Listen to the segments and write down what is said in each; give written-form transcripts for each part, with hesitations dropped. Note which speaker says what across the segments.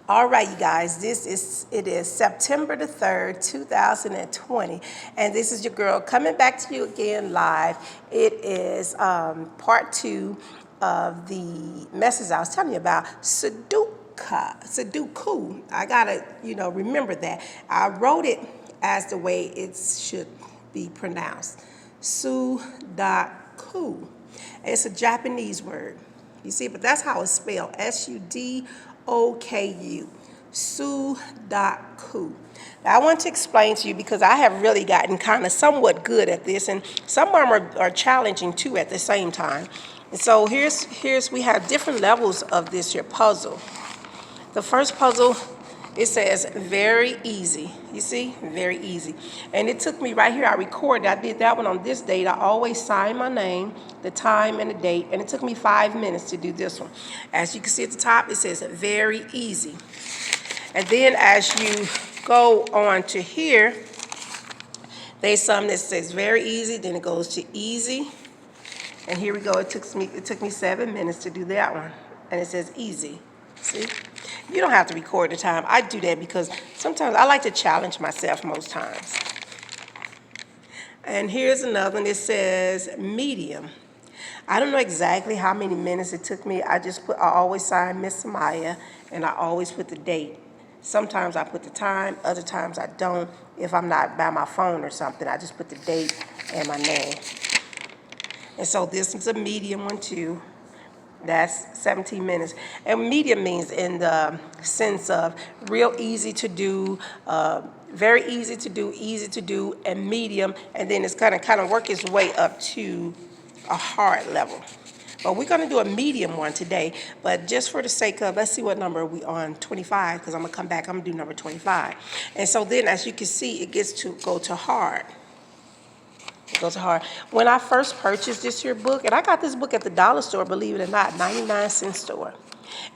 Speaker 1: All right, you guys, it is September the 3rd, 2020, and this is your girl coming back to you again live. It is part two of the message I was telling you about, Sudoku. I gotta, remember that. I wrote it as the way it should be pronounced, Sudoku. It's a Japanese word. You see, but that's how it's spelled, Sudoku, Sudoku. Now, I want to explain to you because I have really gotten kind of somewhat good at this, and some of them are challenging too at the same time. And so we have different levels of this here puzzle. The first puzzle, it says very easy. You see, very easy. And it took me right here, I recorded, I did that one on this date. I always sign my name, the time, and the date, and it took me 5 minutes to do this one. As you can see at the top, it says very easy. And then as you go on to here, there's some that says very easy, then it goes to easy. And here we go, it took me 7 minutes to do that one. And it says easy, see? You don't have to record the time. I do that because sometimes I like to challenge myself most times. And here's another one that says medium. I don't know exactly how many minutes it took me. I always sign Miss Maya, and I always put the date. Sometimes I put the time, other times I don't. If I'm not by my phone or something, I just put the date and my name. And so this is a medium one too. That's 17 minutes. And medium means in the sense of real easy to do, very easy to do, and medium. And then it's kind of work its way up to a hard level. But we're going to do a medium one today. But just for the sake of, let's see what number we on, 25, because I'm going to come back. I'm going to do number 25. And so then, as you can see, it gets to go to hard. It goes to hard. When I first purchased this here book, and I got this book at the dollar store, believe it or not, 99-cent store.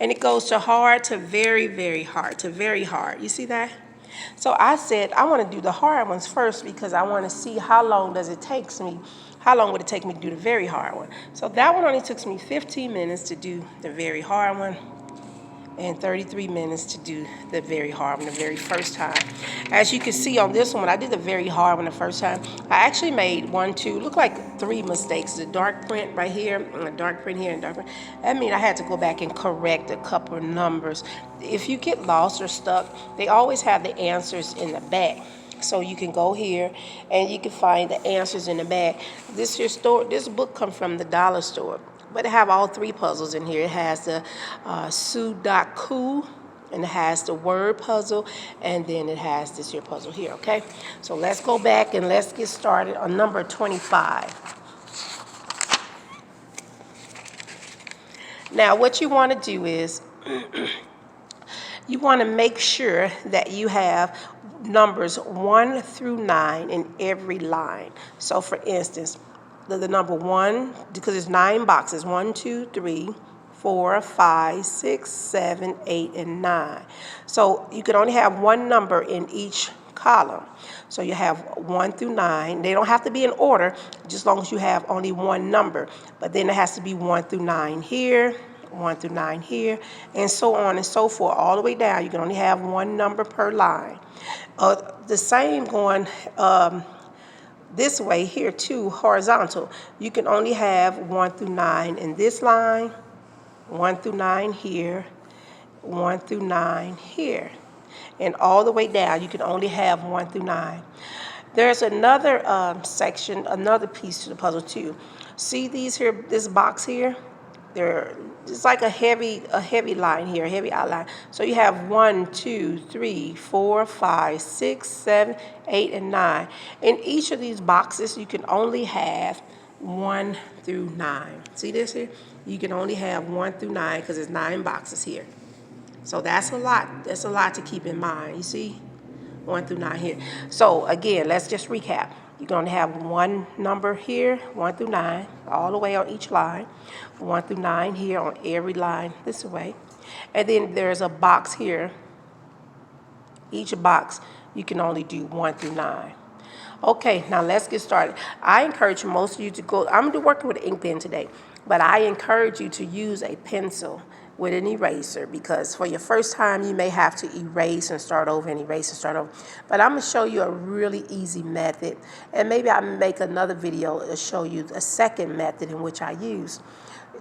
Speaker 1: And it goes to hard to very, very hard to very hard. You see that? So I said, I want to do the hard ones first because I want to see how long would it take me to do the very hard one. So that one only took me 15 minutes to do the very hard one, and 33 minutes to do the very hard one the very first time. As you can see on this one, when I did the very hard one the first time, I actually made 3 mistakes. The dark print right here, and the dark print here, and dark print. That means I had to go back and correct a couple of numbers. If you get lost or stuck, they always have the answers in the back. So you can go here and you can find the answers in the back. This book comes from the dollar store. But it have all 3 puzzles in here. It has the Sudoku, and it has the word puzzle, and then it has this here puzzle here, okay? So let's go back and let's get started on number 25. Now, what you want to do is you want to make sure that you have numbers 1 through 9 in every line. So, for instance, the number 1, because there's 9 boxes, 1, 2, 3, 4, 5, 6, 7, 8, and 9. So you can only have one number in each column. So you have 1 through 9. They don't have to be in order, just as long as you have only one number. But then it has to be 1 through 9 here, 1 through 9 here, and so on and so forth, all the way down. You can only have one number per line. The same going this way here too, horizontal. You can only have 1 through 9 in this line, 1 through 9 here, 1 through 9 here. And all the way down, you can only have 1 through 9. There's another section, another piece to the puzzle too. See these here, this box here? It's like a heavy line here, a heavy outline. So you have 1, 2, 3, 4, 5, 6, 7, 8, and 9. In each of these boxes, you can only have 1 through 9. See this here? You can only have 1 through 9 because there's 9 boxes here. So that's a lot. That's a lot to keep in mind. You see? 1 through 9 here. So again, let's just recap. You're going to have one number here, 1 through 9, all the way on each line. 1 through 9 here on every line this way. And then there's a box here. Each box, you can only do 1 through 9. Okay, now let's get started. I encourage most of you to go, I'm going to be working with an ink pen today, but I encourage you to use a pencil with an eraser, because for your first time you may have to erase and start over and erase and start over. But I'm going to show you a really easy method, and maybe I'll make another video to show you a second method in which I use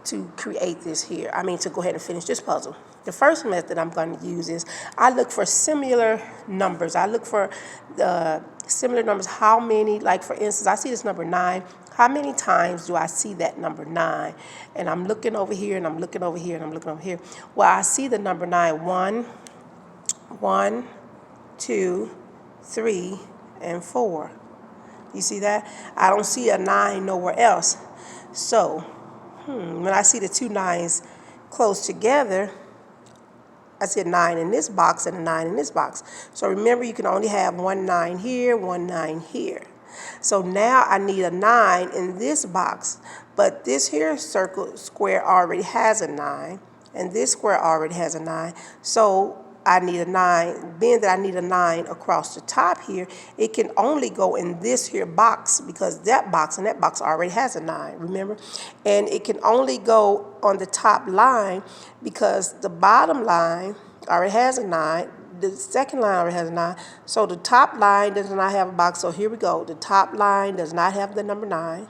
Speaker 1: to create this here. To go ahead and finish this puzzle. The first method I'm going to use is I look for similar numbers. I look for the similar numbers. How many, like for instance, I see this number 9. How many times do I see that number 9? And I'm looking over here, and I'm looking over here, and I'm looking over here. Well, I see the number 9. 1, 2, 3, and 4. You see that? I don't see a 9 nowhere else. So, when I see the two 9s close together, I see a 9 in this box and a 9 in this box. So remember, you can only have one 9 here, one 9 here. So now I need a 9 in this box, but this here square already has a 9, and this square already has a 9. So I need a 9. Being that I need a 9 across the top here, it can only go in this here box, because that box and that box already has a 9, remember? And it can only go on the top line because the bottom line already has a 9. The second line already has a 9. So the top line does not have a box. So here we go. The top line does not have the number 9.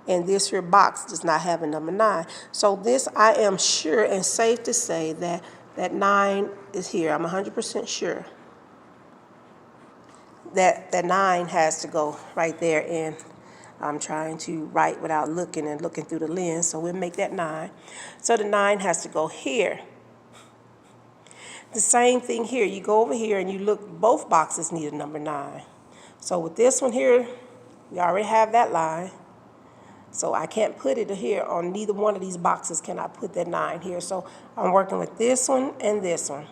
Speaker 1: And this here box does not have a number 9. So this, I am sure and safe to say that that 9 is here. I'm 100% sure that that 9 has to go right there. And I'm trying to write without looking and looking through the lens. So we'll make that 9. So the 9 has to go here. The same thing here. You go over here and you look, both boxes need a number 9. So with this one here, we already have that line. So I can't put it here on neither one of these boxes. Can I put that 9 here? So I'm working with this one and this one.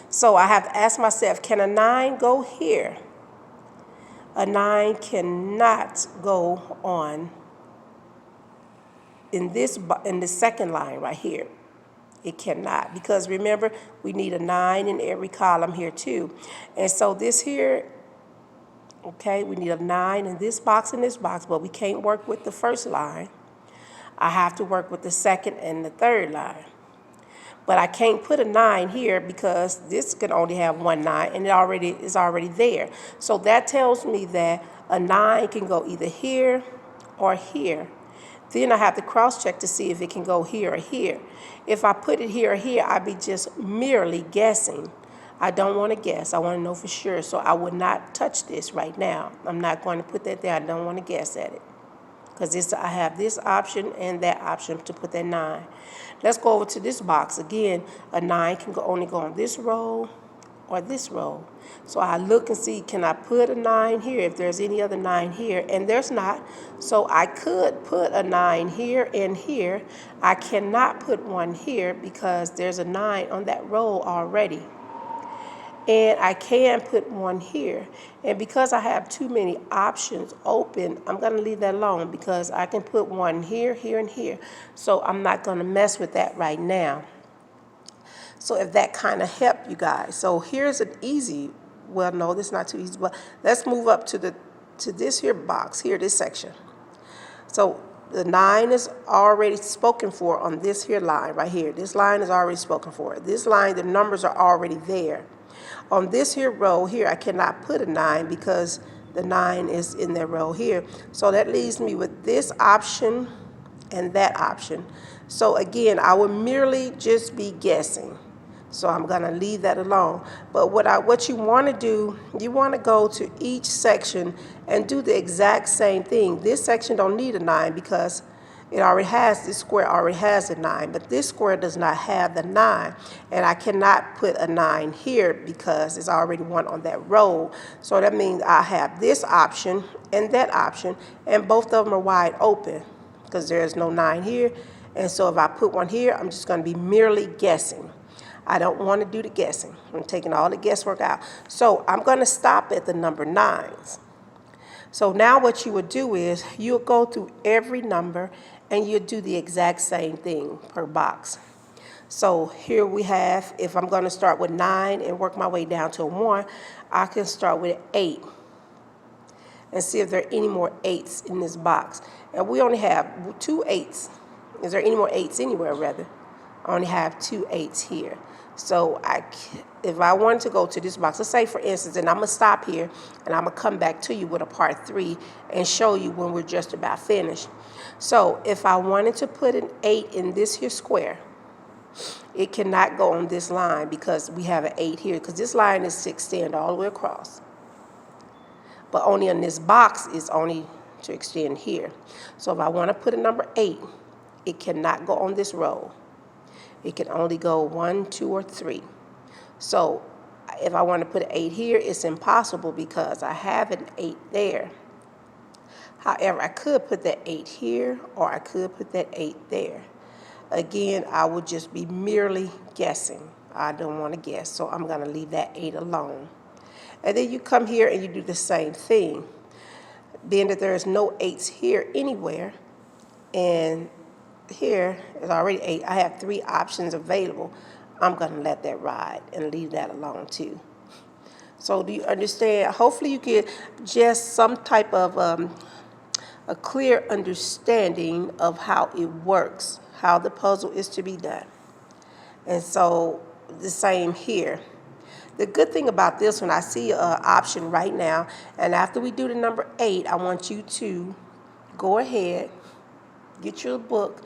Speaker 1: So I have to ask myself, can a 9 go here? A 9 cannot go on in the second line right here. It cannot, because remember, we need a 9 in every column here too. And so this here, okay, we need a 9 in this box and this box, but we can't work with the first line. I have to work with the second and the third line. But I can't put a 9 here because this can only have one 9, and it is already there. So that tells me that a 9 can go either here or here. Then I have to cross-check to see if it can go here or here. If I put it here or here, I'd be just merely guessing. I don't want to guess. I want to know for sure. So I would not touch this right now. I'm not going to put that there. I don't want to guess at it. Because I have this option and that option to put that 9. Let's go over to this box. Again, a 9 can only go on this row or this row. So I look and see, can I put a 9 here if there's any other 9 here? And there's not. So I could put a 9 here and here. I cannot put one here because there's a 9 on that row already. And I can put one here. And because I have too many options open, I'm going to leave that alone because I can put one here, here, and here. So I'm not going to mess with that right now. So if that kind of helped you guys. So here's an easy, well, no, this is not too easy, but let's move up to this here box, here, this section. So the 9 is already spoken for on this here line right here. This line is already spoken for. This line, the numbers are already there. On this here row here, I cannot put a 9 because the 9 is in that row here. So that leaves me with this option and that option. So again, I would merely just be guessing. So I'm going to leave that alone. But what you want to do, you want to go to each section and do the exact same thing. This section don't need a 9 because it already has, this square already has a 9, but this square does not have the 9. And I cannot put a 9 here because there's already one on that row. So that means I have this option and that option, and both of them are wide open because there's no 9 here. And so if I put one here, I'm just going to be merely guessing. I don't want to do the guessing. I'm taking all the guesswork out. So I'm going to stop at the number 9s. So now what you would do is you'll go through every number and you'll do the exact same thing per box. So here we have, if I'm going to start with 9 and work my way down to a 1, I can start with 8 and see if there are any more 8s in this box. And we only have 2 8s. Is there any more 8s anywhere, rather? I only have 2 8s here. So if I wanted to go to this box, let's say for instance, and I'm going to stop here and I'm going to come back to you with a part 3 and show you when we're just about finished. So if I wanted to put an 8 in this here square, it cannot go on this line because we have an 8 here, because this line is to extend all the way across. But only in this box is only to extend here. So if I want to put a number 8, it cannot go on this row. It can only go 1, 2, or 3. So if I want to put an 8 here, it's impossible because I have an 8 there. However, I could put that 8 here, or I could put that 8 there. Again, I would just be merely guessing. I don't want to guess, so I'm going to leave that 8 alone. And then you come here and you do the same thing. Being that there is no 8s here anywhere, and here is already 8, I have 3 options available. I'm going to let that ride and leave that alone too. So do you understand? Hopefully you get just some type of a clear understanding of how it works, how the puzzle is to be done. And so the same here. The good thing about this one, I see an option right now, and after we do the number 8, I want you to go ahead, get your book,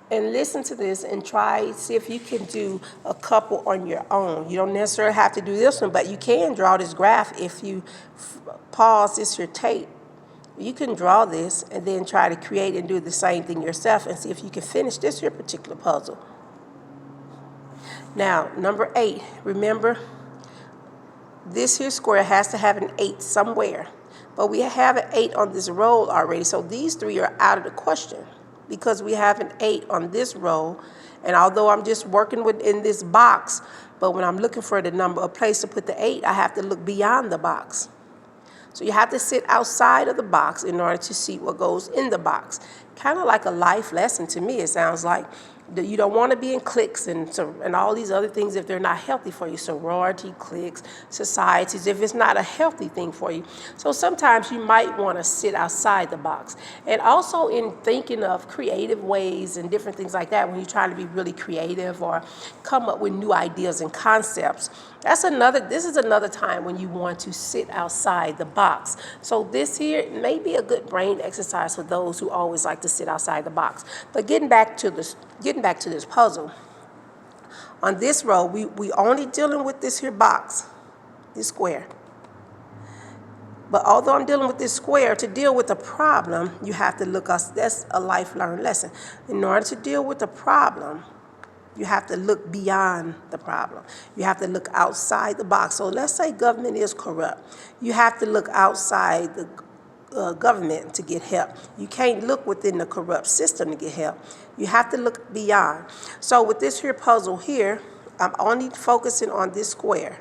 Speaker 1: and listen to this and try, see if you can do a couple on your own. You don't necessarily have to do this one, but you can draw this graph if you pause this your tape. You can draw this and then try to create and do the same thing yourself and see if you can finish this here particular puzzle. Now, number 8, remember, this here square has to have an 8 somewhere. But we have an 8 on this row already, so these 3 are out of the question because we have an 8 on this row. And although I'm just working within this box, but when I'm looking for the number, a place to put the 8, I have to look beyond the box. So you have to sit outside of the box in order to see what goes in the box. Kind of like a life lesson to me, it sounds like. You don't want to be in cliques and all these other things if they're not healthy for you. Sorority, cliques, societies, if it's not a healthy thing for you. So sometimes you might want to sit outside the box. And also in thinking of creative ways and different things like that, when you're trying to be really creative or come up with new ideas and concepts, this is another time when you want to sit outside the box. So this here may be a good brain exercise for those who always like to sit outside the box. But getting back to this puzzle, on this row, we only dealing with this here box, this square. But although I'm dealing with this square, to deal with the problem, you have to look, that's a life learned lesson. In order to deal with the problem, you have to look beyond the problem. You have to look outside the box. So let's say government is corrupt. You have to look outside the government to get help. You can't look within the corrupt system to get help. You have to look beyond. So with this here puzzle here, I'm only focusing on this square.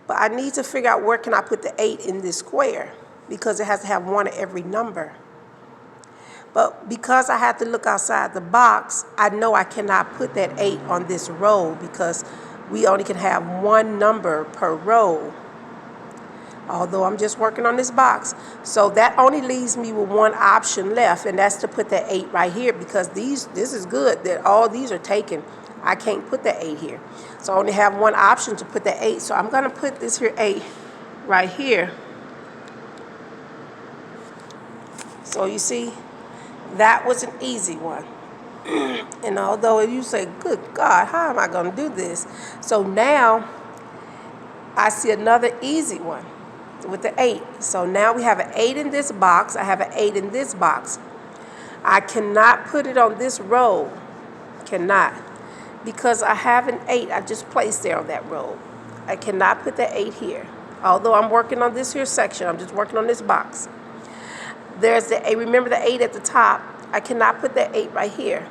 Speaker 1: But I need to figure out where can I put the 8 in this square, because it has to have one of every number. But because I have to look outside the box, I know I cannot put that 8 on this row because we only can have one number per row. Although I'm just working on this box. So that only leaves me with one option left, and that's to put that 8 right here, because this is good that all these are taken. I can't put that 8 here. So I only have one option to put that 8. So I'm going to put this here 8 right here. So you see, that was an easy one. And although you say, good God, how am I going to do this? So now I see another easy one with the 8. So now we have an 8 in this box. I have an 8 in this box. I cannot put it on this row. Cannot. Because I have an 8 I just placed there on that row. I cannot put the 8 here. Although I'm working on this here section, I'm just working on this box. There's the 8. Remember the 8 at the top? I cannot put that 8 right here,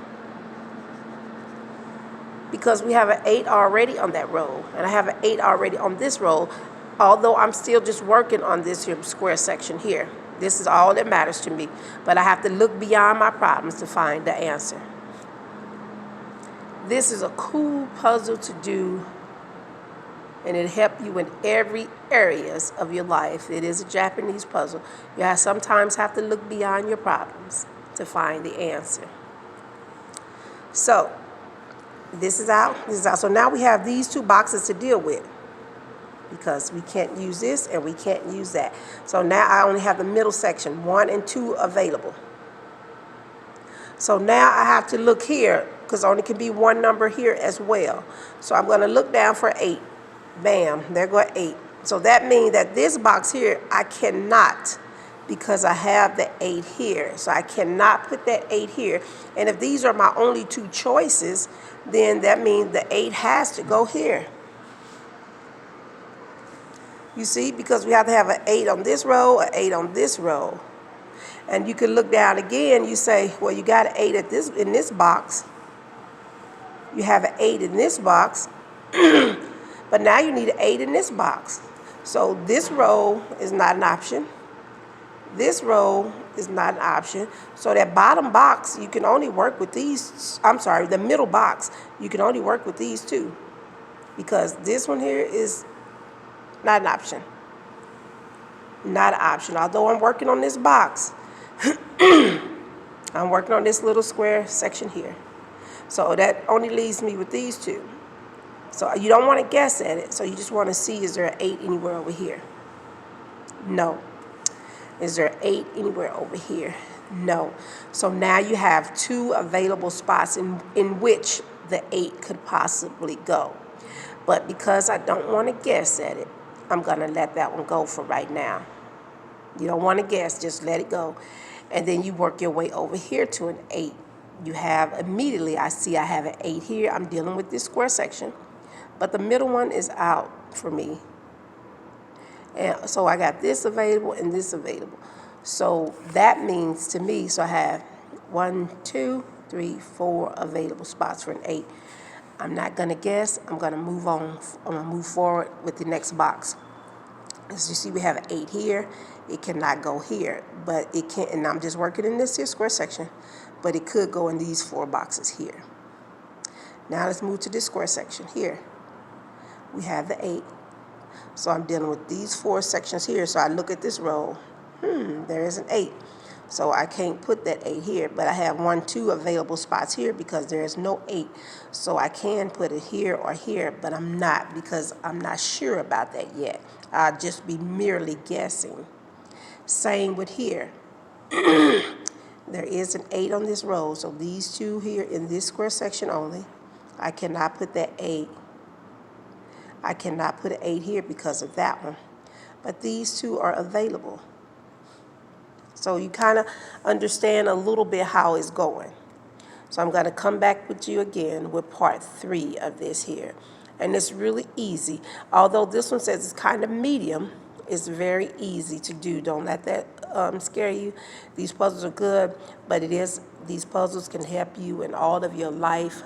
Speaker 1: because we have an 8 already on that row, and I have an 8 already on this row, although I'm still just working on this here square section here. This is all that matters to me, but I have to look beyond my problems to find the answer. This is a cool puzzle to do, and it helps you in every areas of your life. It is a Japanese puzzle. You sometimes have to look beyond your problems to find the answer. So This is out, this is out. So now we have these two boxes to deal with because we can't use this and we can't use that. So now I only have the middle section, 1 and 2 available. So now I have to look here because only can be one number here as well. So I'm going to look down for 8. Bam, there go 8. So that means that this box here, I cannot, because I have the 8 here. So I cannot put that 8 here. And if these are my only two choices, then that means the 8 has to go here. You see, because we have to have an 8 on this row, an 8 on this row. And you can look down again, you say, well, you got an 8 in this box. You have an 8 in this box, but now you need an 8 in this box. So this row is not an option. This row is not an option. So that bottom box, you can only work with these, the middle box, you can only work with these two. Because this one here is not an option. Not an option. Although I'm working on this box, I'm working on this little square section here. So that only leaves me with these two. So you don't want to guess at it. So you just want to see, is there an 8 anywhere over here? No. Is there an 8 anywhere over here? No. So now you have 2 available spots in which the 8 could possibly go. But because I don't want to guess at it, I'm going to let that one go for right now. You don't want to guess, just let it go. And then you work your way over here to an 8. You have immediately, I see I have an 8 here. I'm dealing with this square section. But the middle one is out for me. And so I got this available and this available. So that means to me, so I have 1, 2, 3, 4 available spots for an 8. I'm not going to guess. I'm going to move on. I'm going to move forward with the next box. As you see, we have an 8 here. It cannot go here, but it can, and I'm just working in this here square section, but it could go in these 4 boxes here. Now let's move to this square section here. We have the 8. So I'm dealing with these 4 sections here. So I look at this row. There is an 8. So I can't put that 8 here, but I have 1, 2 available spots here because there is no 8. So I can put it here or here, but I'm not because I'm not sure about that yet. I'll just be merely guessing. Same with here. There is an 8 on this row, so these 2 here in this square section only. I cannot put that 8. I cannot put an 8 here because of that one. But these 2 are available. So you kind of understand a little bit how it's going. So I'm going to come back with you again with part 3 of this here. And it's really easy. Although this one says it's kind of medium, it's very easy to do. Don't let that scare you. These puzzles are good, but these puzzles can help you in all of your life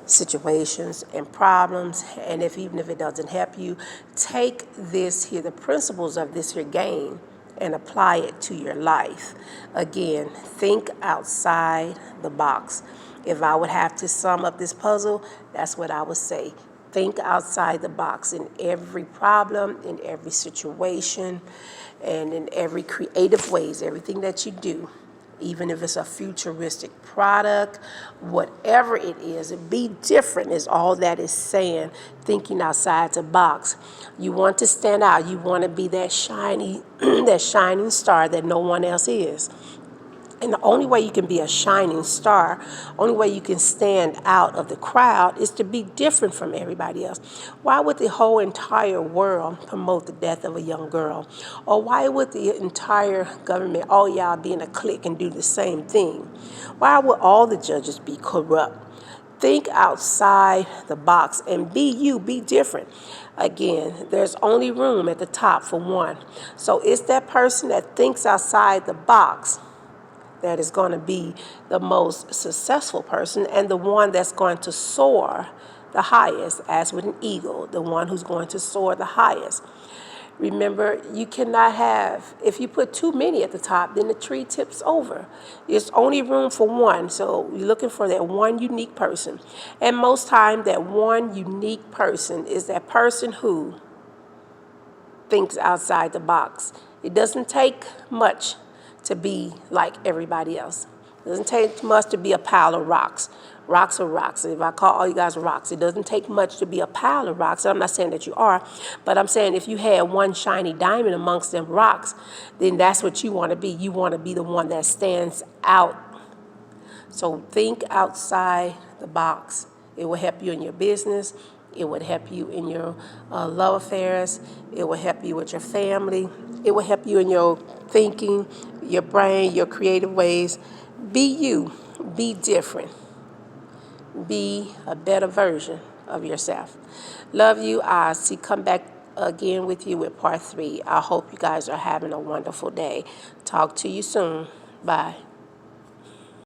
Speaker 1: situations and problems. And even if it doesn't help you, take this here, the principles of this here game, and apply it to your life. Again, think outside the box. If I would have to sum up this puzzle, that's what I would say. Think outside the box in every problem, in every situation, and in every creative ways, everything that you do. Even if it's a futuristic product, whatever it is, be different is all that is saying, thinking outside the box. You want to stand out. You want to be that shiny, that shining star that no one else is. And the only way you can be a shining star, only way you can stand out of the crowd is to be different from everybody else. Why would the whole entire world promote the death of a young girl? Or why would the entire government, all y'all be in a clique and do the same thing? Why would all the judges be corrupt? Think outside the box and be you, be different. Again, there's only room at the top for one. So it's that person that thinks outside the box that is going to be the most successful person and the one that's going to soar the highest, as with an eagle, the one who's going to soar the highest. Remember, you cannot have, if you put too many at the top, then the tree tips over. There's only room for one, so you're looking for that one unique person. And most time, that one unique person is that person who thinks outside the box. It doesn't take much to be like everybody else. It doesn't take much to be a pile of rocks. Rocks are rocks. If I call all you guys rocks, it doesn't take much to be a pile of rocks. I'm not saying that you are, but I'm saying if you had one shiny diamond amongst them rocks, then that's what you want to be. You want to be the one that stands out. So think outside the box. It will help you in your business. It would help you in your love affairs. It will help you with your family. It will help you in your thinking, your brain, your creative ways. Be you. Be different. Be a better version of yourself. Love you. I'll come back again with you with part 3. I hope you guys are having a wonderful day. Talk to you soon. Bye.